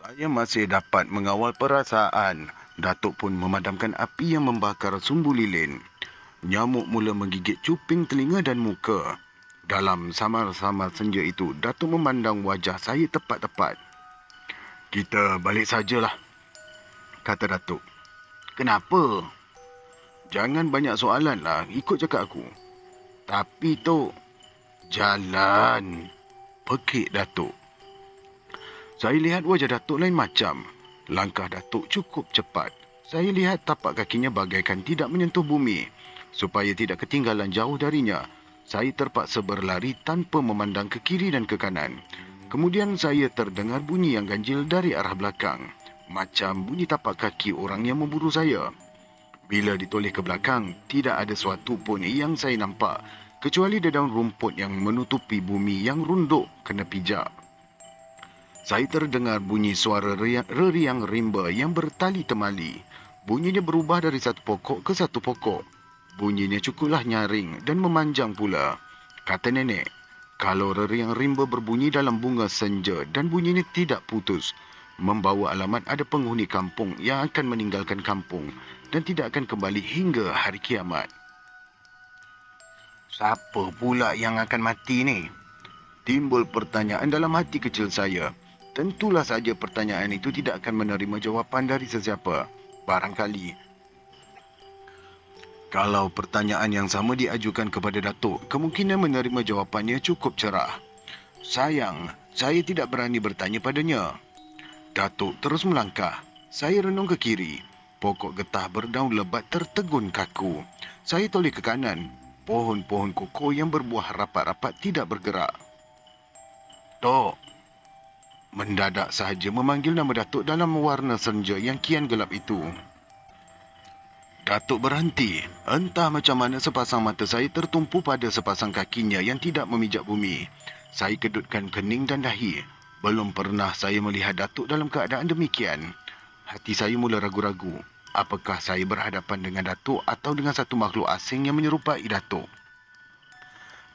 Saya masih dapat mengawal perasaan. Datuk pun memadamkan api yang membakar sumbu lilin. Nyamuk mula menggigit cuping telinga dan muka. Dalam samar-samar senja itu, Datuk memandang wajah saya tepat-tepat. "Kita balik sajalah," kata Datuk. "Kenapa?" "Jangan banyak soalan lah, ikut cakap aku." "Tapi Tok..." "Jalan," pekik Datuk. Saya lihat wajah Datuk lain macam. Langkah Datuk cukup cepat. Saya lihat tapak kakinya bagaikan tidak menyentuh bumi. Supaya tidak ketinggalan jauh darinya, saya terpaksa berlari tanpa memandang ke kiri dan ke kanan. Kemudian saya terdengar bunyi yang ganjil dari arah belakang. Macam bunyi tapak kaki orang yang memburu saya. Bila ditoleh ke belakang, tidak ada sesuatu pun yang saya nampak, kecuali dedaun rumput yang menutupi bumi yang runduk kena pijak. Saya terdengar bunyi suara reriang rimba yang bertali temali. Bunyinya berubah dari satu pokok ke satu pokok. Bunyinya cukuplah nyaring dan memanjang pula. Kata nenek, kalau reriang rimba berbunyi dalam bunga senja dan bunyinya tidak putus, membawa alamat ada penghuni kampung yang akan meninggalkan kampung dan tidak akan kembali hingga hari kiamat. Siapa pula yang akan mati ni? Timbul pertanyaan dalam hati kecil saya. Tentulah saja pertanyaan itu tidak akan menerima jawapan dari sesiapa. Barangkali, kalau pertanyaan yang sama diajukan kepada Datuk, kemungkinan menerima jawapannya cukup cerah. Sayang, saya tidak berani bertanya padanya. Datuk terus melangkah. Saya renung ke kiri. Pokok getah berdaun lebat tertegun kaku. Saya toleh ke kanan. Pohon-pohon koko yang berbuah rapat-rapat tidak bergerak. "Tok!" Mendadak sahaja memanggil nama Datuk dalam warna senja yang kian gelap itu. Datuk berhenti. Entah macam mana sepasang mata saya tertumpu pada sepasang kakinya yang tidak memijak bumi. Saya kedutkan kening dan dahi. Belum pernah saya melihat Datuk dalam keadaan demikian. Hati saya mula ragu-ragu. Apakah saya berhadapan dengan Datuk atau dengan satu makhluk asing yang menyerupai Datuk?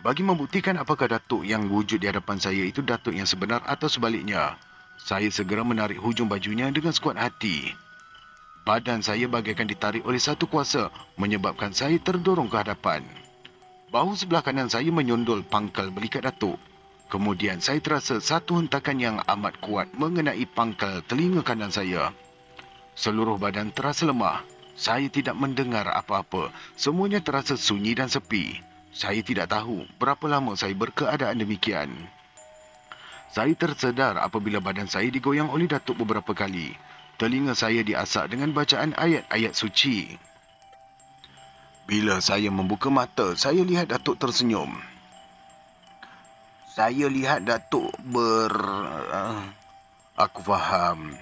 Bagi membuktikan apakah Datuk yang wujud di hadapan saya itu Datuk yang sebenar atau sebaliknya, saya segera menarik hujung bajunya dengan sekuat hati. Badan saya bagaikan ditarik oleh satu kuasa, menyebabkan saya terdorong ke hadapan. Bahu sebelah kanan saya menyundul pangkal belikat Datuk. Kemudian saya terasa satu hentakan yang amat kuat mengenai pangkal telinga kanan saya. Seluruh badan terasa lemah. Saya tidak mendengar apa-apa. Semuanya terasa sunyi dan sepi. Saya tidak tahu berapa lama saya berkeadaan demikian. Saya tersedar apabila badan saya digoyang oleh Datuk beberapa kali. Telinga saya diasak dengan bacaan ayat-ayat suci. Bila saya membuka mata, saya lihat Datuk tersenyum. Saya lihat Datuk Aku faham.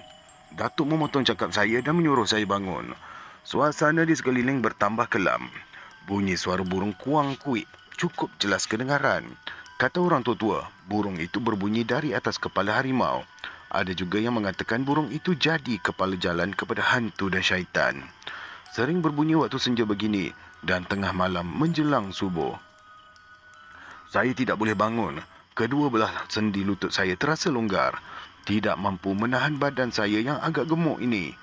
Datuk memotong cakap saya dan menyuruh saya bangun. Suasana di sekeliling bertambah kelam. Bunyi suara burung kuang kuik cukup jelas kedengaran. Kata orang tua-tua, burung itu berbunyi dari atas kepala harimau. Ada juga yang mengatakan burung itu jadi kepala jalan kepada hantu dan syaitan. Sering berbunyi waktu senja begini dan tengah malam menjelang subuh. Saya tidak boleh bangun. Kedua belah sendi lutut saya terasa longgar. Tidak mampu menahan badan saya yang agak gemuk ini.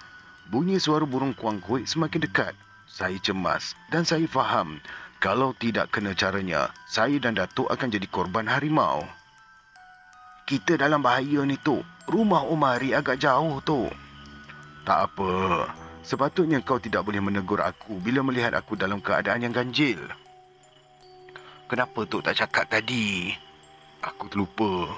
Bunyi suara burung kuang kuik semakin dekat. Saya cemas dan saya faham kalau tidak kena caranya, saya dan Datuk akan jadi korban harimau. Kita dalam bahaya ni, Tok. Rumah Omari agak jauh, Tok. Tak apa. Sepatutnya kau tidak boleh menegur aku bila melihat aku dalam keadaan yang ganjil. Kenapa Tok tak cakap tadi? Aku terlupa,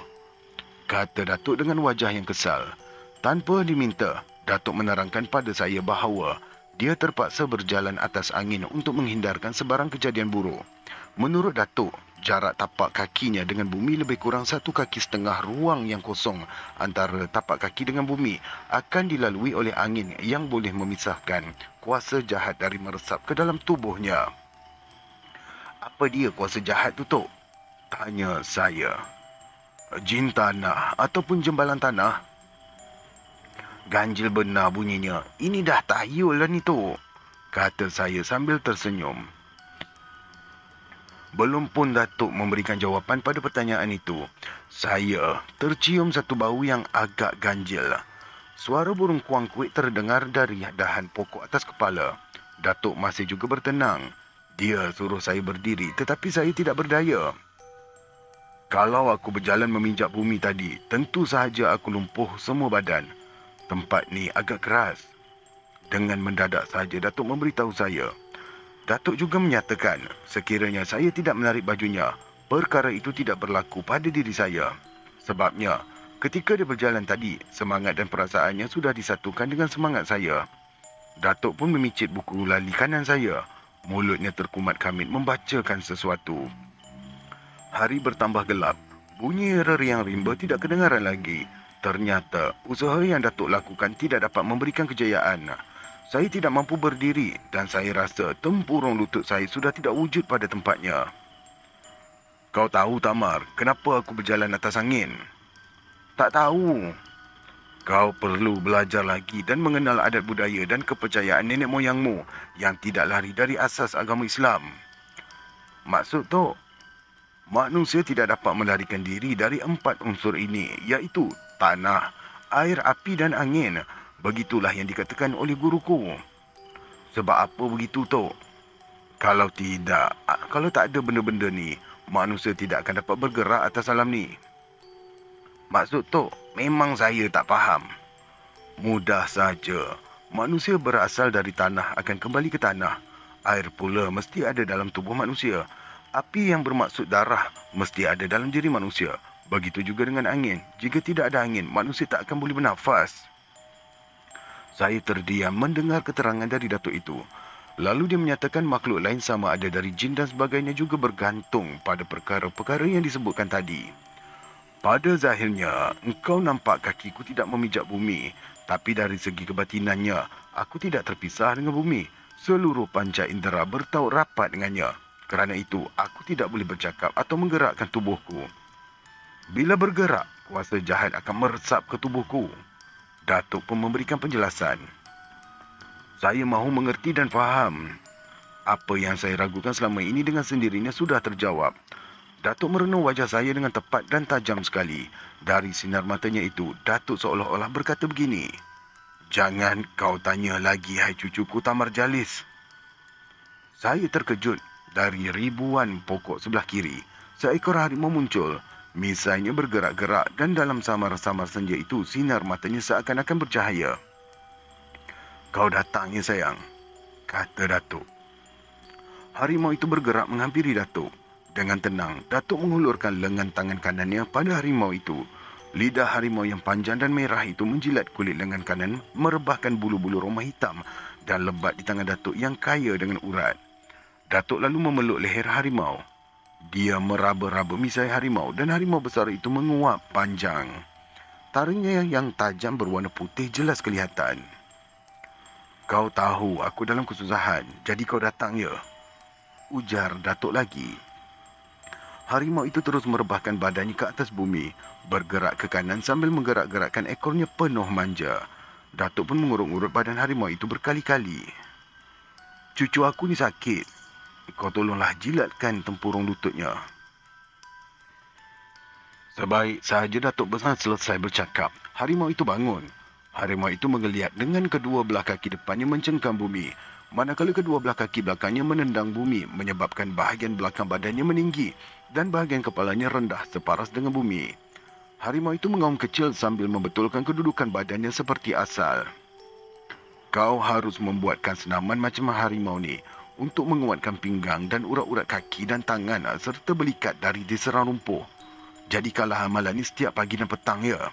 kata Datuk dengan wajah yang kesal. Tanpa diminta, Datuk menerangkan pada saya bahawa dia terpaksa berjalan atas angin untuk menghindarkan sebarang kejadian buruk. Menurut Datuk, jarak tapak kakinya dengan bumi lebih kurang 1,5 kaki ruang yang kosong antara tapak kaki dengan bumi akan dilalui oleh angin yang boleh memisahkan kuasa jahat dari meresap ke dalam tubuhnya. Apa dia kuasa jahat tu, Tok? Tanya saya. Jin tanah ataupun jembalan tanah? Ganjil benar bunyinya. Ini dah tahyul lah ni, Tok, kata saya sambil tersenyum. Belum pun Datuk memberikan jawapan pada pertanyaan itu, saya tercium satu bau yang agak ganjil. Suara burung kuang-kuik terdengar dari dahan pokok atas kepala. Datuk masih juga bertenang. Dia suruh saya berdiri tetapi saya tidak berdaya. Kalau aku berjalan meminjak bumi tadi, tentu sahaja aku lumpuh semua badan. Tempat ni agak keras. Dengan mendadak saja Datuk memberitahu saya. Datuk juga menyatakan, sekiranya saya tidak menarik bajunya, perkara itu tidak berlaku pada diri saya. Sebabnya, ketika dia berjalan tadi, semangat dan perasaannya sudah disatukan dengan semangat saya. Datuk pun memicit buku lali kanan saya. Mulutnya terkumat kamit membacakan sesuatu. Hari bertambah gelap. Bunyi reriang rimba tidak kedengaran lagi. Ternyata, usaha yang Datuk lakukan tidak dapat memberikan kejayaan. Saya tidak mampu berdiri dan saya rasa tempurung lutut saya sudah tidak wujud pada tempatnya. Kau tahu, Tamar, kenapa aku berjalan atas angin? Tak tahu. Kau perlu belajar lagi dan mengenal adat budaya dan kepercayaan nenek moyangmu yang tidak lari dari asas agama Islam. Maksud tu, manusia tidak dapat melarikan diri dari 4 unsur ini, iaitu tanah, air, api dan angin. Begitulah yang dikatakan oleh guruku. Sebab apa begitu, Tok? Kalau tak ada benda-benda ni, manusia tidak akan dapat bergerak atas alam ni. Maksud Tok, memang saya tak faham. Mudah saja. Manusia berasal dari tanah akan kembali ke tanah. Air pula mesti ada dalam tubuh manusia. Api yang bermaksud darah mesti ada dalam diri manusia. Begitu juga dengan angin. Jika tidak ada angin, manusia tak akan boleh bernafas. Saya terdiam mendengar keterangan dari Datuk itu. Lalu dia menyatakan makhluk lain sama ada dari jin dan sebagainya juga bergantung pada perkara-perkara yang disebutkan tadi. Pada zahirnya, engkau nampak kakiku tidak memijak bumi. Tapi dari segi kebatinannya, aku tidak terpisah dengan bumi. Seluruh panca indera bertaut rapat dengannya. Kerana itu, aku tidak boleh bercakap atau menggerakkan tubuhku. Bila bergerak, kuasa jahat akan meresap ke tubuhku. Datuk pun memberikan penjelasan. Saya mahu mengerti dan faham. Apa yang saya ragukan selama ini dengan sendirinya sudah terjawab. Datuk merenung wajah saya dengan tepat dan tajam sekali. Dari sinar matanya itu, Datuk seolah-olah berkata begini. Jangan kau tanya lagi, hai cucuku Tamar Jalis. Saya terkejut. Dari ribuan pokok sebelah kiri, seekor harimau muncul. Misainya bergerak-gerak dan dalam samar-samar senja itu, sinar matanya seakan-akan bercahaya. Kau datang, ya sayang, kata Datuk. Harimau itu bergerak menghampiri Datuk. Dengan tenang, Datuk mengulurkan lengan tangan kanannya pada harimau itu. Lidah harimau yang panjang dan merah itu menjilat kulit lengan kanan, merebahkan bulu-bulu roma hitam dan lebat di tangan Datuk yang kaya dengan urat. Datuk lalu memeluk leher harimau. Dia meraba-raba misai harimau dan harimau besar itu menguap panjang. Taringnya yang tajam berwarna putih jelas kelihatan. Kau tahu aku dalam kesusahan, jadi kau datang, ya? Ujar Datuk lagi. Harimau itu terus merebahkan badannya ke atas bumi, bergerak ke kanan sambil menggerak-gerakkan ekornya penuh manja. Datuk pun mengurut-urut badan harimau itu berkali-kali. Cucu aku ni sakit. Kau tolonglah jilatkan tempurung lututnya. Sebaik sahaja Datuk Besar selesai bercakap, harimau itu bangun. Harimau itu menggeliat dengan kedua belah kaki depannya mencengkam bumi, manakala kedua belah kaki belakangnya menendang bumi, menyebabkan bahagian belakang badannya meninggi dan bahagian kepalanya rendah separas dengan bumi. Harimau itu mengaum kecil sambil membetulkan kedudukan badannya seperti asal. Kau harus membuatkan senaman macam harimau ni untuk menguatkan pinggang dan urat-urat kaki dan tangan serta belikat dari diserang lumpuh. Jadikanlah amalan ini setiap pagi dan petang, ya?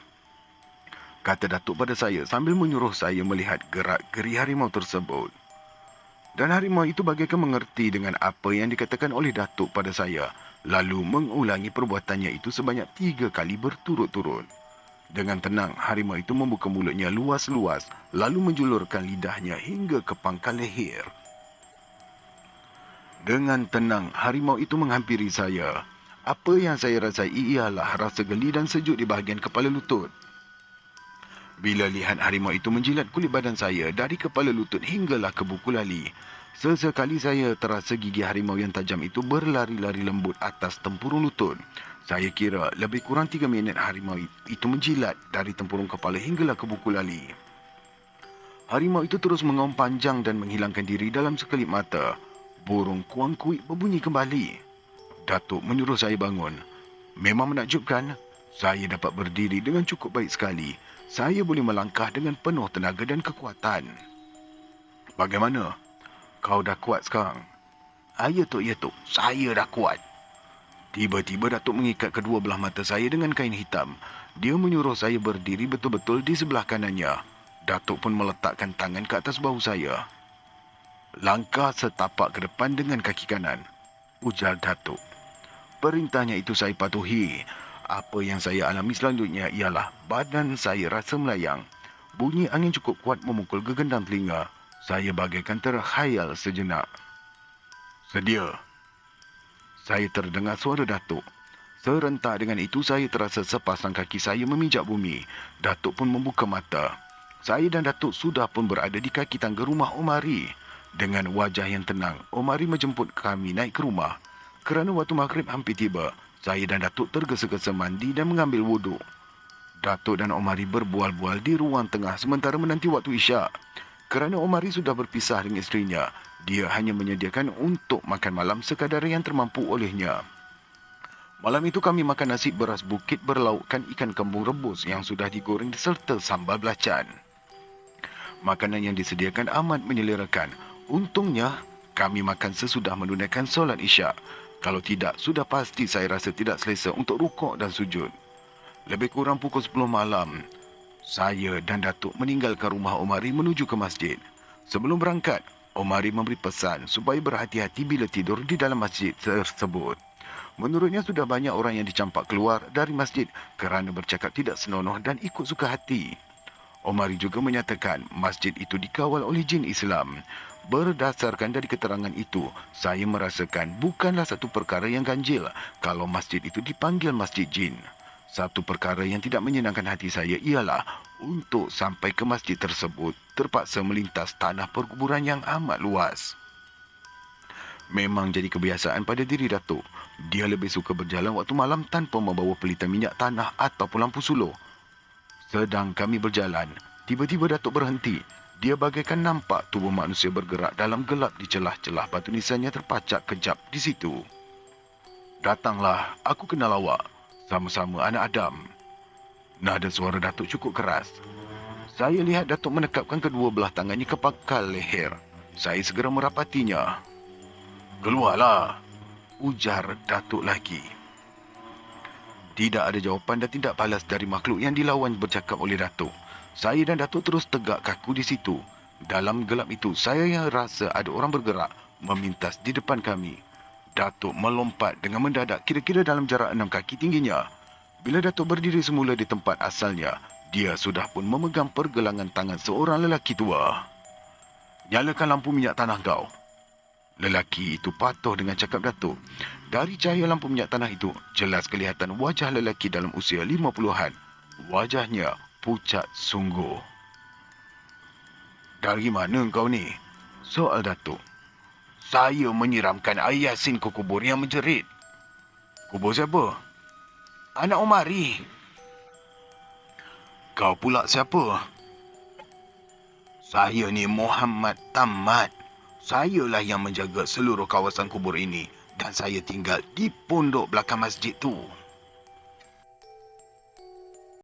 Kata Datuk pada saya sambil menyuruh saya melihat gerak-geri harimau tersebut. Dan harimau itu bagaikan mengerti dengan apa yang dikatakan oleh Datuk pada saya, lalu mengulangi perbuatannya itu sebanyak 3 kali berturut-turut. Dengan tenang, harimau itu membuka mulutnya luas-luas, lalu menjulurkan lidahnya hingga ke pangkal leher. Dengan tenang, harimau itu menghampiri saya. Apa yang saya rasai ialah rasa geli dan sejuk di bahagian kepala lutut. Bila lihat harimau itu menjilat kulit badan saya dari kepala lutut hinggalah ke buku lali, sesekali saya terasa gigi harimau yang tajam itu berlari-lari lembut atas tempurung lutut. Saya kira lebih kurang 3 minit harimau itu menjilat dari tempurung kepala hinggalah ke buku lali. Harimau itu terus mengaum panjang dan menghilangkan diri dalam sekelip mata. Burung kuang kuik berbunyi kembali. Datuk menyuruh saya bangun. Memang menakjubkan. Saya dapat berdiri dengan cukup baik sekali. Saya boleh melangkah dengan penuh tenaga dan kekuatan. Bagaimana? Kau dah kuat sekarang? Ya, Tok. Saya dah kuat. Tiba-tiba Datuk mengikat kedua belah mata saya dengan kain hitam. Dia menyuruh saya berdiri betul-betul di sebelah kanannya. Datuk pun meletakkan tangan ke atas bahu saya. Langkah setapak ke depan dengan kaki kanan, ujar Datuk. Perintahnya itu saya patuhi. Apa yang saya alami selanjutnya ialah badan saya rasa melayang. Bunyi angin cukup kuat memukul gegendang telinga. Saya bagaikan terkhayal sejenak. Sedia. Saya terdengar suara Datuk. Serentak dengan itu saya terasa sepasang kaki saya memijak bumi. Datuk pun membuka mata. Saya dan Datuk sudah pun berada di kaki tangga rumah Omari. Dengan wajah yang tenang, Omari menjemput kami naik ke rumah. Kerana waktu maghrib hampir tiba, saya dan Datuk tergesa-gesa mandi dan mengambil wuduk. Datuk dan Omari berbual-bual di ruang tengah sementara menanti waktu isyak. Kerana Omari sudah berpisah dengan isterinya, dia hanya menyediakan untuk makan malam sekadar yang termampu olehnya. Malam itu kami makan nasi beras bukit berlaukkan ikan kembung rebus yang sudah digoreng serta sambal belacan. Makanan yang disediakan amat menyelerakan. Untungnya, kami makan sesudah menunaikan solat isyak. Kalau tidak, sudah pasti saya rasa tidak selesa untuk rukuk dan sujud. Lebih kurang pukul 10 malam, saya dan Datuk meninggalkan rumah Omari menuju ke masjid. Sebelum berangkat, Omari memberi pesan supaya berhati-hati bila tidur di dalam masjid tersebut. Menurutnya sudah banyak orang yang dicampak keluar dari masjid kerana bercakap tidak senonoh dan ikut suka hati. Omari juga menyatakan masjid itu dikawal oleh jin Islam. Berdasarkan dari keterangan itu, saya merasakan bukanlah satu perkara yang ganjil kalau masjid itu dipanggil masjid jin. Satu perkara yang tidak menyenangkan hati saya ialah untuk sampai ke masjid tersebut terpaksa melintas tanah perkuburan yang amat luas. Memang jadi kebiasaan pada diri Datuk. Dia lebih suka berjalan waktu malam tanpa membawa pelitan minyak tanah ataupun lampu suluh. Sedang kami berjalan, tiba-tiba Datuk berhenti. Dia bagaikan nampak tubuh manusia bergerak dalam gelap di celah-celah batu nisannya terpacak kejap di situ. Datanglah, aku kenal awak. Sama-sama anak Adam. Nada suara Datuk cukup keras. Saya lihat Datuk menekapkan kedua belah tangannya ke pangkal leher. Saya segera merapatinya. Keluarlah, ujar Datuk lagi. Tidak ada jawapan dan tidak balas dari makhluk yang dilawan bercakap oleh Datuk. Saya dan Datuk terus tegak kaku di situ. Dalam gelap itu, saya yang rasa ada orang bergerak memintas di depan kami. Datuk melompat dengan mendadak kira-kira dalam jarak 6 kaki tingginya. Bila Datuk berdiri semula di tempat asalnya, dia sudah pun memegang pergelangan tangan seorang lelaki tua. Nyalakan lampu minyak tanah kau. Lelaki itu patuh dengan cakap Datuk. Dari cahaya lampu minyak tanah itu, jelas kelihatan wajah lelaki dalam usia 50-an. Wajahnya pucat sungguh. Dari mana kau ni? Soal Datuk. Saya menyiramkan air Yasin ke kubur yang menjerit. Kubur siapa? Anak Omari. Kau pula siapa? Saya ni Muhammad Tamat. Sayalah yang menjaga seluruh kawasan kubur ini dan saya tinggal di pondok belakang masjid tu.